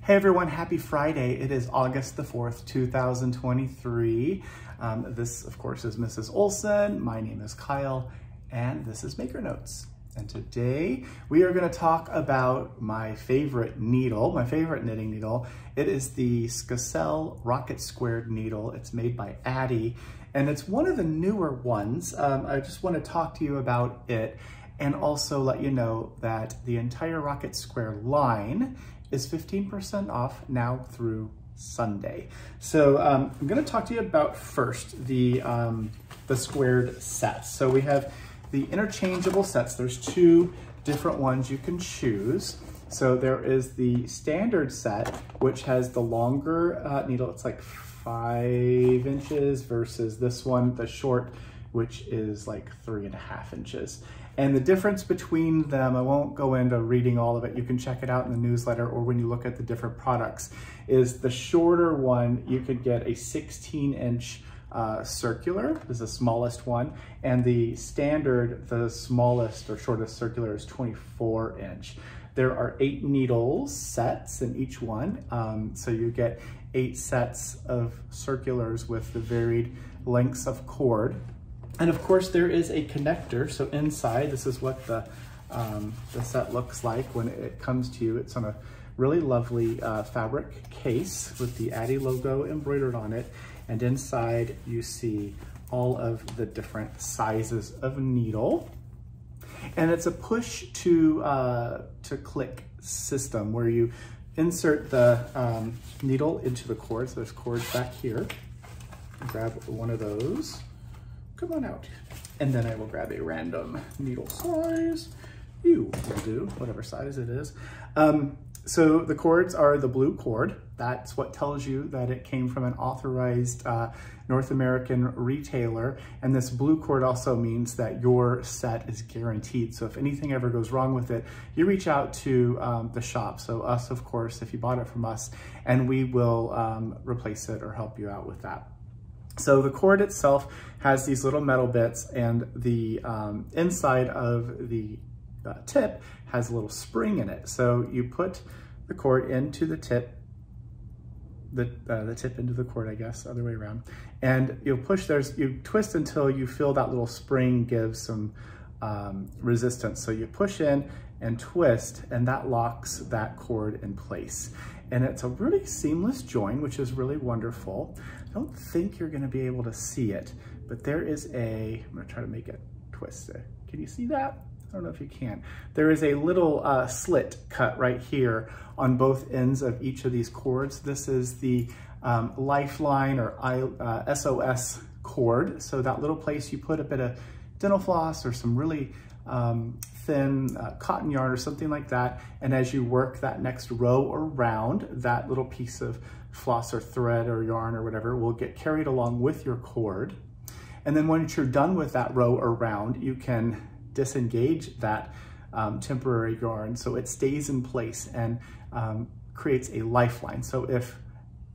Hey everyone, happy Friday. It is August the 4th, 2023. This, of course, is Mrs. Olson. My name is Kyle, and this is Maker Notes. And today we are going to talk about my favorite needle, my favorite knitting needle. It is the Skacel Rocket Squared needle. It's made by Addi, and it's one of the newer ones. I just want to talk to you about it and also let you know that the entire Rocket Square line is 15% off now through Sunday. So I'm going to talk to you about first the squared sets. So we have the interchangeable sets. There's two different ones you can choose. So there is the standard set, which has the longer needle. It's like 5 inches versus this one, the short, which is like 3.5 inches. And the difference between them, I won't go into reading all of it, you can check it out in the newsletter or when you look at the different products, is the shorter one, you could get a 16-inch circular, is the smallest one, and the standard, the smallest or shortest circular is 24-inch. There are 8 needles sets in each one, so you get 8 sets of circulars with the varied lengths of cord. And of course there is a connector, so inside, this is what the set looks like when it comes to you. It's on a really lovely fabric case with the Addi logo embroidered on it. And inside you see all of the different sizes of needle. And it's a push to click system where you insert the needle into the cord. So there's cords back here. Grab one of those. Come on out. And then I will grab a random needle size. You will do, whatever size it is. So the cords are the blue cord. That's what tells you that it came from an authorized North American retailer. And this blue cord also means that your set is guaranteed. So if anything ever goes wrong with it, you reach out to the shop. So us, of course, if you bought it from us, and we will replace it or help you out with that. So the cord itself has these little metal bits, and the inside of the tip has a little spring in it. So you put the cord into the tip, the tip into the cord, I guess, other way around, and you'll push, you twist until you feel that little spring gives some resistance. So you push in and twist, and that locks that cord in place. And it's a really seamless join, which is really wonderful. I don't think you're gonna be able to see it, but there is I'm gonna try to make it twist. Can you see that? I don't know if you can. There is a little slit cut right here on both ends of each of these cords. This is the Lifeline or SOS cord. So that little place you put a bit of dental floss or some really thin cotton yarn or something like that. And as you work that next row around, that little piece of floss or thread or yarn or whatever will get carried along with your cord. And then once you're done with that row around, you can disengage that temporary yarn so it stays in place and creates a lifeline. So if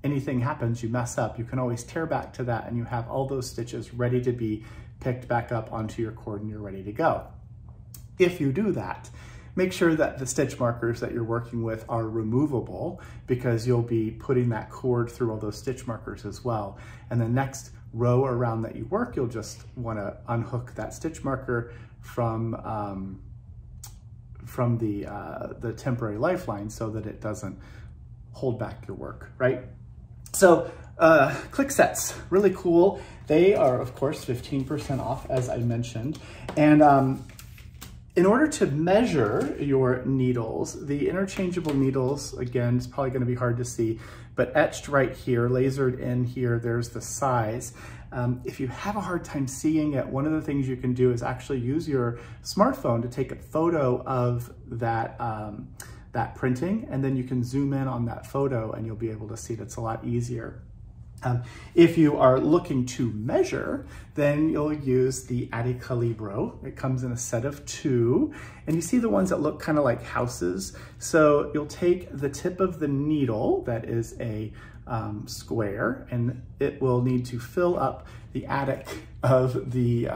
anything happens, you mess up, you can always tear back to that and you have all those stitches ready to be picked back up onto your cord and you're ready to go. If you do that, make sure that the stitch markers that you're working with are removable, because you'll be putting that cord through all those stitch markers as well. And the next row around that you work, you'll just want to unhook that stitch marker from the temporary lifeline so that it doesn't hold back your work, right? So click sets, really cool. They are, of course, 15% off, as I mentioned. And in order to measure your needles, the interchangeable needles, again, it's probably going to be hard to see, but etched right here, lasered in here, there's the size. If you have a hard time seeing it, one of the things you can do is actually use your smartphone to take a photo of that, that printing, and then you can zoom in on that photo and you'll be able to see it. It's a lot easier. If you are looking to measure, then you'll use the Addi Calibro. It comes in a set of 2, and you see the ones that look kind of like houses. So you'll take the tip of the needle, that is a square, and it will need to fill up the attic of the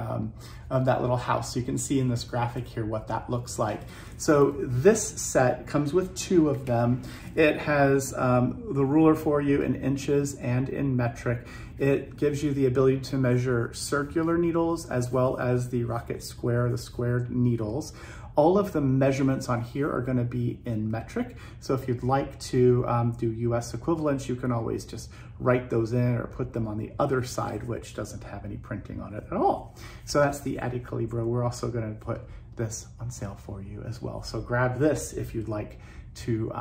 of that little house. So you can see in this graphic here what that looks like. So this set comes with 2 of them. It has the ruler for you in inches and in metric. It gives you the ability to measure circular needles as well as the rocket square, the squared needles. All of the measurements on here are going to be in metric. So if you'd like to do US equivalents, you can always just write those in or put them on the other side, which doesn't have any printing on it at all. So that's the Adicalibro. We're also going to put this on sale for you as well. So grab this if you'd like to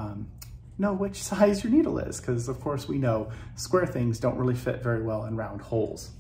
know which size your needle is, because of course we know square things don't really fit very well in round holes.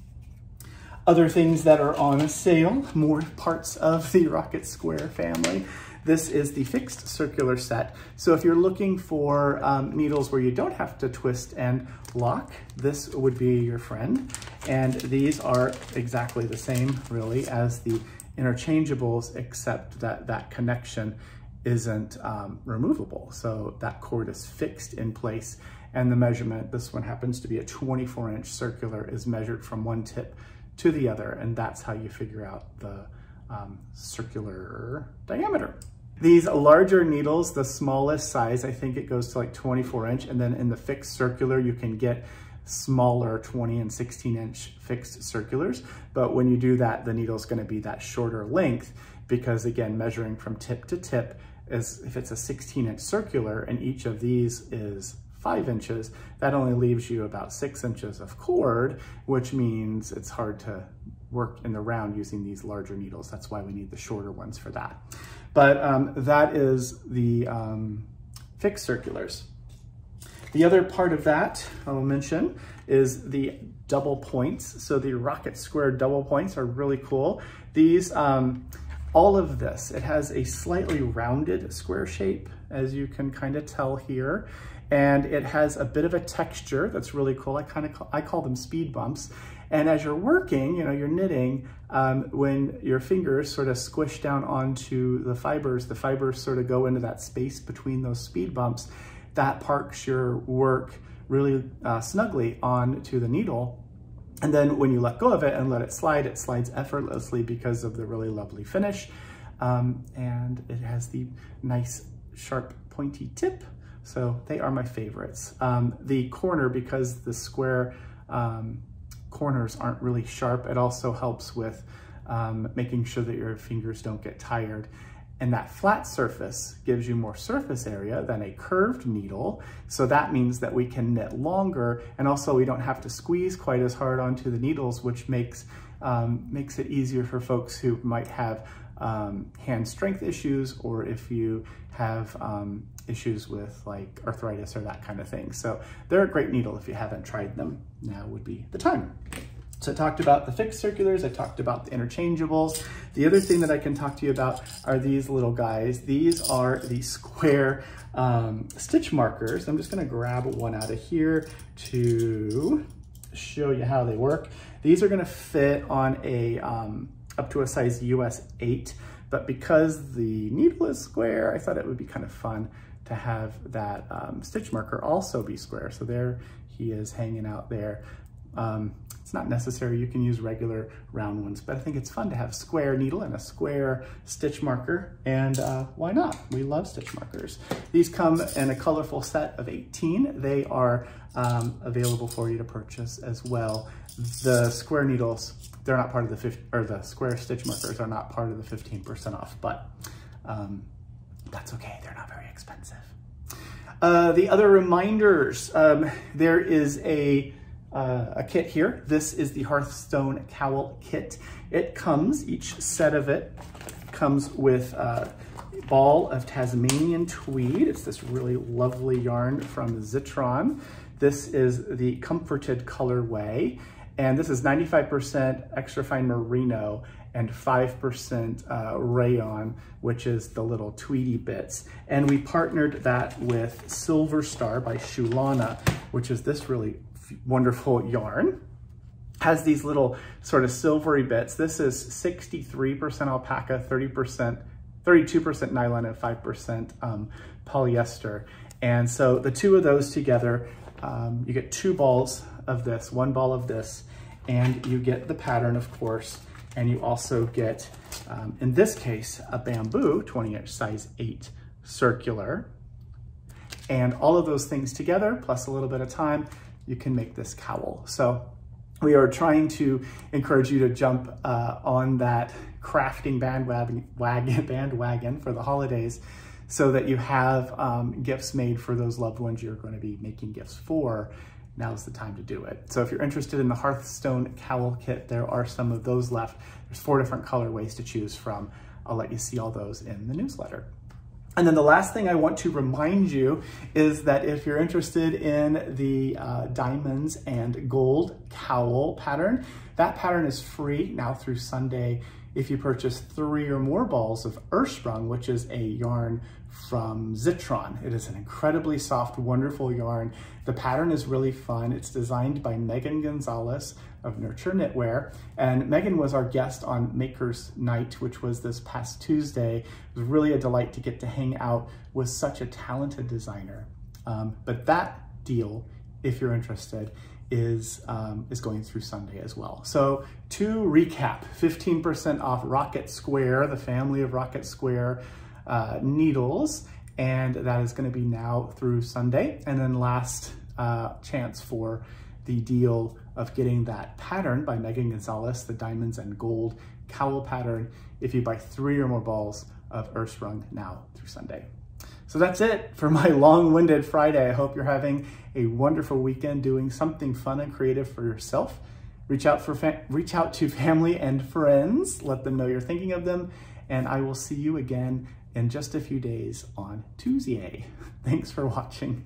Other things that are on sale, more parts of the Rocket Square family. This is the fixed circular set. So if you're looking for needles where you don't have to twist and lock, this would be your friend. And these are exactly the same, really, as the interchangeables, except that that connection isn't removable. So that cord is fixed in place, and the measurement, this one happens to be a 24-inch circular, is measured from one tip to the other, and that's how you figure out the circular diameter. These larger needles, the smallest size, I think it goes to like 24-inch, and then in the fixed circular, you can get smaller 20 and 16-inch fixed circulars. But when you do that, the needle's gonna be that shorter length, because again, measuring from tip to tip, is if it's a 16-inch circular and each of these is 5 inches, that only leaves you about 6 inches of cord, which means it's hard to work in the round using these larger needles. That's why we need the shorter ones for that. But that is the fixed circulars. The other part of that I'll mention is the double points. So the Rocket Square double points are really cool. These, all of this, it has a slightly rounded square shape, as you can kind of tell here. And it has a bit of a texture that's really cool. I call them speed bumps. And as you're working, you're knitting, when your fingers sort of squish down onto the fibers sort of go into that space between those speed bumps. That parks your work really snugly onto the needle. And then when you let go of it and let it slides effortlessly because of the really lovely finish. And it has the nice sharp pointy tip. So they are my favorites. The corner, because the square corners aren't really sharp, it also helps with making sure that your fingers don't get tired. And that flat surface gives you more surface area than a curved needle. So that means that we can knit longer, and also we don't have to squeeze quite as hard onto the needles, which makes it easier for folks who might have hand strength issues, or if you have issues with like arthritis or that kind of thing. So they're a great needle. If you haven't tried them, now would be the time. So I talked about the fixed circulars, I talked about the interchangeables. The other thing that I can talk to you about are these little guys. These are the square stitch markers. I'm just gonna grab one out of here to show you how they work. These are gonna fit on a up to a size US 8, but because the needle is square, I thought it would be kind of fun to have that stitch marker also be square. So there he is hanging out there. It's not necessary, you can use regular round ones, but I think it's fun to have square needle and a square stitch marker, and why not? We love stitch markers. These come in a colorful set of 18. They are available for you to purchase as well. The square needles, they're not part of the square stitch markers are not part of the 15% off, but that's okay, they're not very expensive. The other reminders, there is a kit here. This is the Hearthstone cowl kit. It comes, each set of it comes with a ball of Tasmanian tweed. It's this really lovely yarn from Zitron. This is the Comforted colorway, and this is 95% extra fine merino and 5% rayon, which is the little tweedy bits. And we partnered that with Silver Star by Shulana, which is this really wonderful yarn. Has these little sort of silvery bits. This is 63% alpaca, 32% nylon, and 5% polyester. And so the two of those together you get 2 balls of this, 1 ball of this, and you get the pattern, of course, and you also get, in this case, a bamboo 20-inch size 8 circular. And all of those things together, plus a little bit of time, you can make this cowl. So we are trying to encourage you to jump on that crafting bandwagon for the holidays, so that you have gifts made for those loved ones you're going to be making gifts for. Now's the time to do it. So if you're interested in the Hearthstone cowl kit, there are some of those left. There's 4 different colorways to choose from. I'll let you see all those in the newsletter. And then the last thing I want to remind you is that if you're interested in the diamonds and gold cowl pattern, that pattern is free now through Sunday if you purchase 3 or more balls of Earthsprung, which is a yarn from Zitron. It is an incredibly soft, wonderful yarn. The pattern is really fun. It's designed by Megan Gonzalez of Nurture Knitwear. And Megan was our guest on Maker's Night, which was this past Tuesday. It was really a delight to get to hang out with such a talented designer. But that deal, if you're interested, is going through Sunday as well. So to recap, 15% off Rocket Square, the family of Rocket Square needles, and that is going to be now through Sunday. And then last chance for the deal of getting that pattern by Megan Gonzalez, the diamonds and gold cowl pattern, if you buy 3 or more balls of Earthsprung now through Sunday. So that's it for my long-winded Friday. I hope you're having a wonderful weekend doing something fun and creative for yourself. Reach out to family and friends. Let them know you're thinking of them. And I will see you again in just a few days on Tuesday. Thanks for watching.